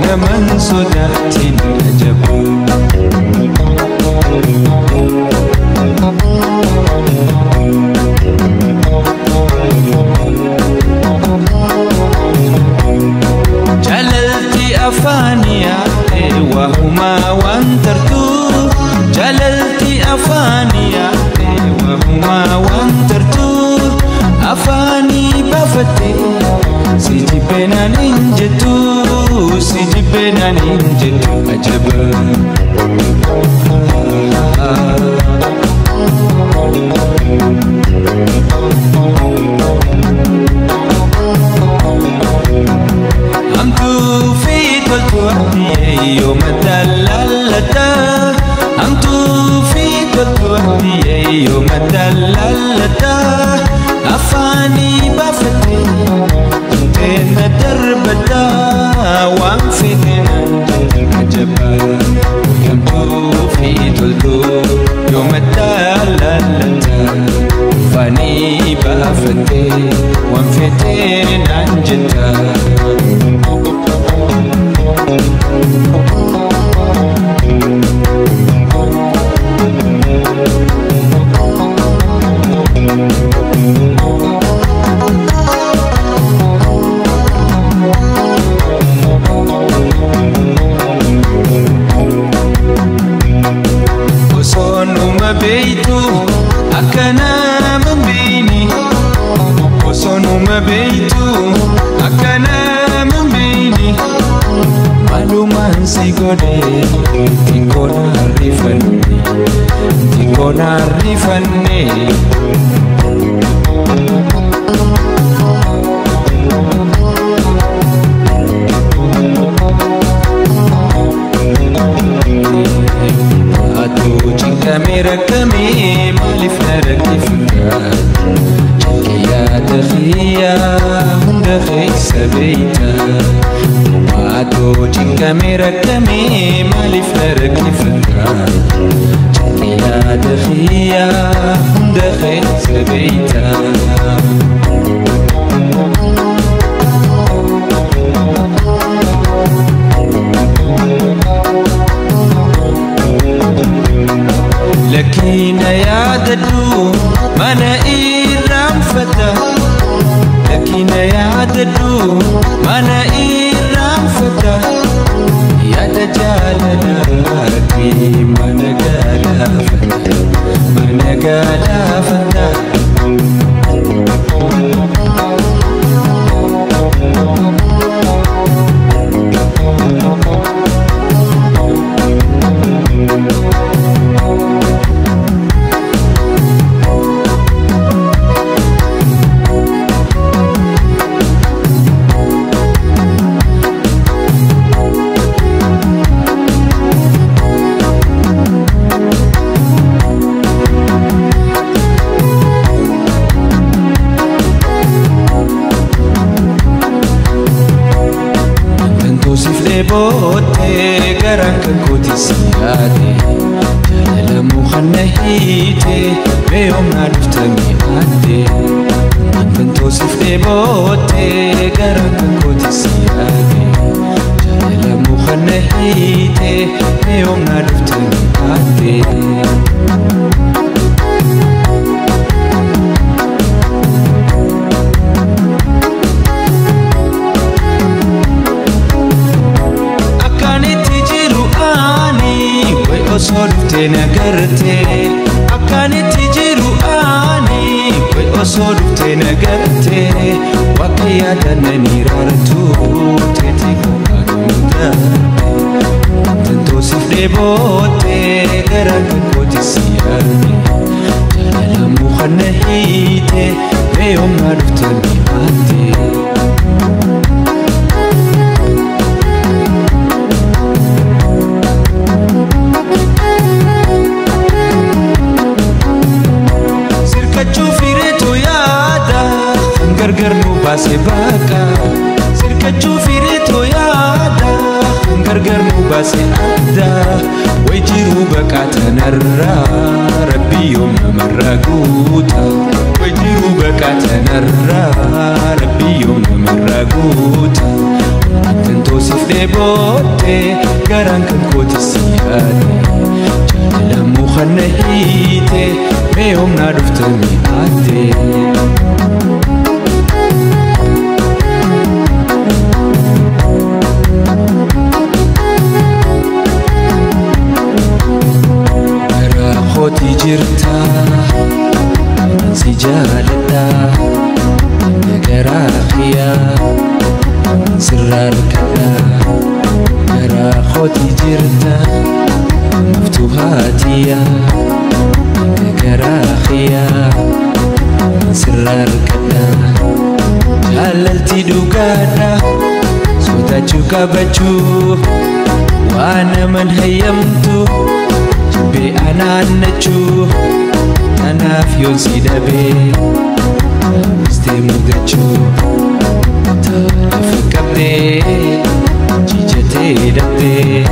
naman sodaatini ajabu. Jalalti afaniya wahuma wantartu, jalalti afaniya wahuma wantartu, afani bafate sijibena ninjetu, sijibena ninjetu ajaba. Amtu fi toltuati yom dalalata, amtu fi toltuati yom dalalata, afani bafate tena darbata wan fitna ajaba. Amtu fi toltu yom dalalata, afani bafate wan fitna ajaba. Osonuma beitu akana membini, osonuma beitu akana membini, maluman sigode tikona rifani, tikona rifani. Rakami malif narakifka ya dakhiya hunda khaysa beita mato jinkami rakami malif narakifka ya dakhiya hunda khaysa beita. لكن يا ددو مانا إيرام فتا، لكن يا ددو مانا إيرام فتا، يا دجال لكي مانا قالا فتا، مانا قالا فتا. Bote garan kakuti siyate, jalala mukhanna hite beom naduftami ate. Antanto sifte bote garan kakuti siyate, jalala mukhanna hite beom naduftami ate. Osodufte nagarte akkaniti jiru ani, way osodufte nagarte wakka yaadannani rartu tete kokanuuta. Tanto sifte boote gara kakkooti siyaate, jaalala mukhanna hiite beeyomna dhuftani ate. Gargarnu baase baka sirkachu fireto yaada, gargarnu baase adda way jiru baka tanarra rabbi yom namarra guuta, way jiru baka tanarra rabbi يوم نمرقوت تنتو سفلي بوتي قران كنكوت السيادة جالمو خنهيتي بيوم نعرفت ميقاتي راخوتي جرتا انسي جالتا نقرا خيا سرار كدا راخوتي جرتا مفتوحاتيا نقرا خيا سرار كدا جاللتي دوكانا صوتاچو كابچو وانا من هيمتو جبي انا نچو انا فيون سيدبي استمدچو تفكرني جيجتي دبي